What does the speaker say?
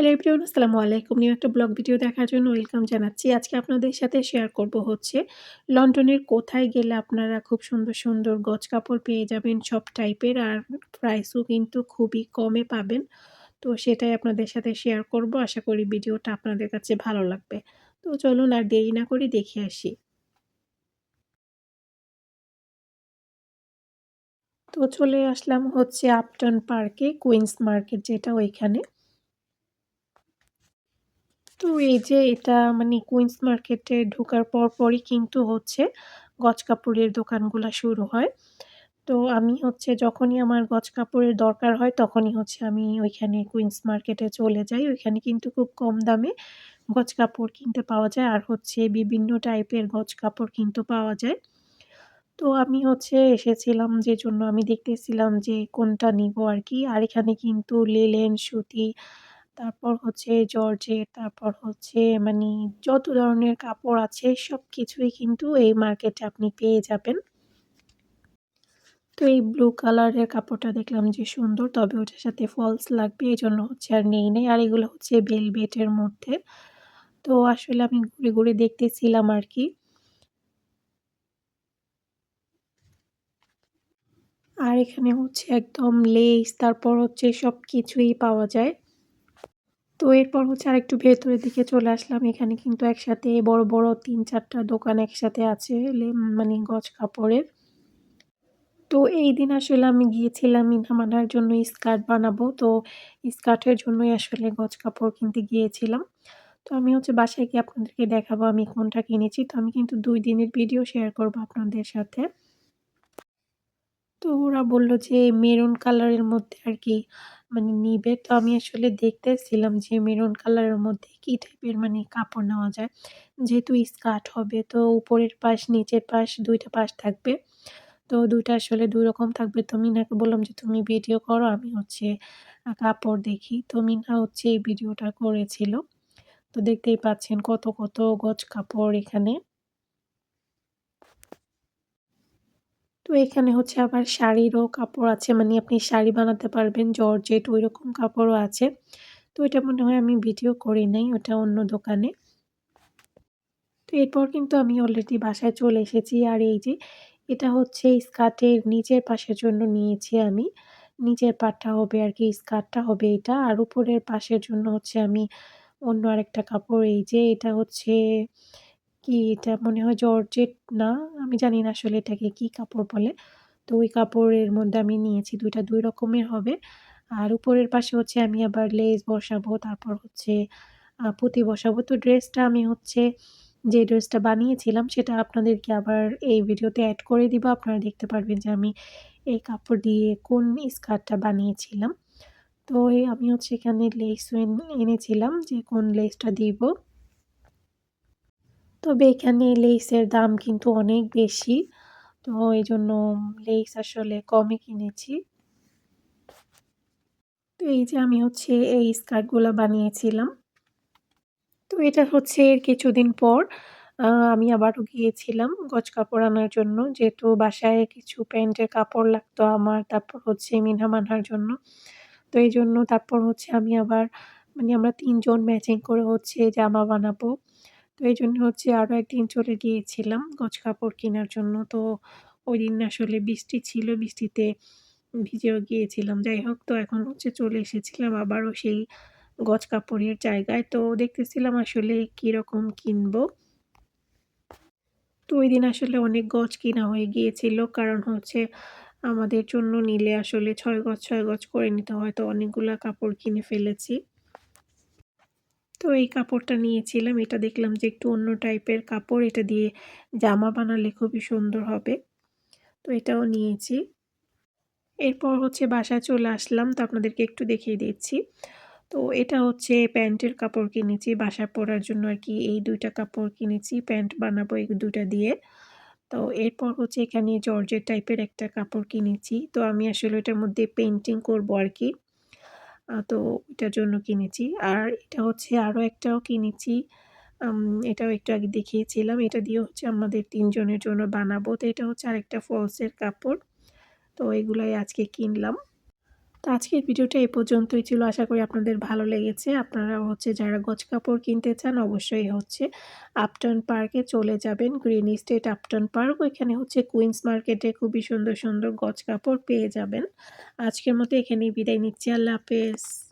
Hello everyone, আসসালামু আলাইকুম। New একটা ব্লগ ভিডিও দেখার জন্য ওয়েলকাম জানাচ্ছি। আজকে আপনাদের সাথে শেয়ার করব হচ্ছে লন্ডনের কোথায় গেলে আপনারা খুব সুন্দর, সুন্দর গজ কাপড় পেয়ে যাবেন সব টাইপের, আর প্রাইসও কিন্তু খুবই কমে পাবেন। তো সেটাই আপনাদের সাথে শেয়ার করব। আশা করি ভিডিওটা আপনাদের কাছে ভালো লাগবে। তো চলুন আর দেরি না করে দেখে আসি। তো চলে আসলাম হচ্ছে আপটন পার্কে, কুইন্স মার্কেট যেটা ওইখানে। তো এই যে এটা মানে কুইন্স মার্কেটে ঢোকার পরপরই কিন্তু হচ্ছে গজ কাপড়ের দোকানগুলা শুরু হয়। তো আমি হচ্ছে যখনই আমার গজ কাপড়ের দরকার হয় তখনই হচ্ছে আমি ওইখানে কুইন্স মার্কেটে চলে যাই। ওইখানে কিন্তু খুব কম দামে গজ কাপড় কিনতে পাওয়া যায়, আর হচ্ছে বিভিন্ন টাইপের গজ কাপড় কিন্তু পাওয়া যায়। তো আমি হচ্ছে এসেছিলাম যেজন্য আমি দেখতেছিলাম যে কোনটা নিবো আরকি। আর এখানে কিন্তু লিলেন, সুতি, তারপর হচ্ছে জর্জেট, তারপর হচ্ছে মানি যত ধরনের কাপড় আছে সবকিছুই কিন্তু এই মার্কেটে আপনি পেয়ে যাবেন। তো এই ব্লু কালারের কাপড়টা দেখলাম যে সুন্দর, তবে ওটার সাথে ফলস লাগবে এজন্য হচ্ছে আর নেই নাই। আর এগুলো হচ্ছে ভেলভেটের মধ্যে। তো আসলে আমি ঘুরে, ঘুরে দেখতেছিলাম আরকি। আর এখানে হচ্ছে একদম লেস, তারপর হচ্ছে সবকিছুই পাওয়া যায়। তো এরপর হচ্ছে আরেকটু ভেতরের দিকে চলে আসলাম। এখানে কিন্তু একসাথে বড়, বড় ৩-৪ টা দোকান একসাথে আছে মানে গজ কাপড়ের। তো এইদিন আসলে আমি গিয়েছিলাম মিনা মানার জন্য স্কার্ট বানাবো। তো স্কার্টের জন্যই আসলে গজ কাপড় কিনতে গিয়েছিলাম। তো আমি হচ্ছে বাসায় গিয়ে আপনাদেরকে দেখাবো আমি কোনটা কিনেছি। তো আমি কিন্তু ২ দিনের ভিডিও শেয়ার করব আপনাদের সাথে। তো ওরা বলল যে মেরুন কালারের মধ্যে আরকি মানে নিবে। তো আমি আসলে দেখতেছিলাম যে মেরুন কালারের মধ্যে কি টাইপের মানে কাপড় নেওয়া যায়। যেহেতু স্কার্ট হবে তো উপরের পাশ, নিচের পাশ ২ টা পাশ থাকবে। তো ২ টা আসলে ২ রকম থাকবে। তো মিনাকে বললাম যে, "তুমি ভিডিও করো, আমি হচ্ছে কাপড় দেখি।" তো মিনা হচ্ছে এই ভিডিওটা করেছিল। তো দেখতেই পাচ্ছেন কত, কত গজ কাপড় এখানে। তো এখানে হচ্ছে আবার শাড়িরও কাপড় আছে। মানে আপনি শাড়ি বানাতে পারবেন জর্জেট ঐরকম কাপড়ও আছে। তো এটা মনে হয় আমি ভিডিও করি নাই, ওটা অন্য দোকানে। তো এরপর কিন্তু আমি অলরেডি বাসায় চলে এসেছি। আর এই যে এটা হচ্ছে স্কার্টের নিচের পাশের জন্য নিয়েছি আমি। নিচের পাটটা হবে আরকি, স্কার্টটা হবে এটা। আর উপরের পাশের জন্য হচ্ছে আমি অন্য আরেকটা কাপড়, এই যে এটা হচ্ছে কি এটা মনে হয় জর্জেট না, আমি জানি না আসলে এটাকে কি কাপড় বলে। তো ওই কাপড়ের মধ্যে আমি নিয়েছি ২ টা ২ রকমের হবে। আর উপরের পাশে হচ্ছে আমি আবার লেস বসাবো, তারপর হচ্ছে পুঁতি বসাবো। তো ড্রেসটা আমি হচ্ছে যে ড্রেসটা বানিয়েছিলাম সেটা আপনাদেরকে আবার এই ভিডিওতে এড করে দিব। আপনারা দেখতে পারবেন যে আমি এই কাপড় দিয়ে কোন স্কার্টটা বানিয়েছিলাম। তো আমি হচ্ছে এখানে লেসও এনেছিলাম যে কোন লেসটা দিব। তবে এখানে লেইসের দাম কিন্তু অনেক বেশি। তো এজন্য লেইস আসলে কমে কিনেছি। তো এই যে আমি হচ্ছে এই স্কার্টগুলা বানিয়েছিলাম। তো এটা হচ্ছে এর কিছুদিন পর আ আমি আবারও গিয়েছিলাম গজ কাপড় আনার জন্য। যেহেতু বাসায় কিছু প্যান্টের কাপড় লাগতো আমার, তারপর হচ্ছে মিনা মানহার জন্য। তো এইজন্য তারপর হচ্ছে আমি আবার মানে আমরা ৩ জন ম্যাচিং করে হচ্ছে জামা বানাবো। তো এইজন্য হচ্ছে আরো একদিন চলে গিয়েছিলাম গজ কাপড় কেনার জন্য। তো ঐদিন আসলে বৃষ্টি ছিল, বৃষ্টিতে ভিজেও গিয়েছিলাম। যাই হোক, তো এখন হচ্ছে চলে এসেছিলাম আবারও সেই গজ কাপড়ের জায়গায়। তো দেখতেছিলাম আসলে কিরকম কিনবো। তো ঐদিন আসলে অনেক গজ কিনা হয়ে গিয়েছিল। কারণ হচ্ছে আমাদের জন্য নিলে আসলে ৬ গজ, ৬ গজ করে নিতে হয়। তো অনেকগুলা কাপড় কিনে ফেলেছি। তো এই কাপড়টা নিয়েছিলাম। এটা দেখলাম যে একটু অন্য টাইপের কাপড়। এটা দিয়ে জামা বানালে খুবই সুন্দর হবে। তো এটাও নিয়েছি। এরপর হচ্ছে বাসায় চলে আসলাম। তো আপনাদেরকে একটু দেখিয়ে দিচ্ছি। তো এটা হচ্ছে প্যান্টের কাপড় কিনেছি বাসায় পরার জন্য আরকি। এই ২ টা কাপড় কিনেছি। প্যান্ট বানাবো এই ২ টা দিয়ে। তো এরপর হচ্ছে এখানে জর্জেট টাইপের একটা কাপড় কিনেছি। তো আমি আসলে এটার মধ্যে পেইন্টিং করবো আরকি। তো ওইটার জন্য কিনেছি। আর এটা হচ্ছে আরো একটাও কিনেছি। আম এটাও একটু আগে দেখিয়েছিলাম। এটা দিয়ে হচ্ছে আমাদের ৩ জনের জন্য বানাবো। তো এটা হচ্ছে আরেকটা ফলসের কাপড়। তো এগুলাই আজকে কিনলাম। তো আজকের ভিডিওটা এই পর্যন্তই ছিল। আশা করি আপনাদের ভালো লেগেছে। আপনারা হচ্ছে যারা গজ কাপড় কিনতে চান অবশ্যই হচ্ছে আপটাউন পার্কে চলে যাবেন। গ্রিন এস্টেট আপটাউন পার্ক ওইখানে হচ্ছে কুইন্স মার্কেটে খুবই সুন্দর, সুন্দর গজ কাপড় পেয়ে যাবেন। আজকের মতো এখানেই বিদায় নিচ্ছি। আল্লাহ হাফেজ।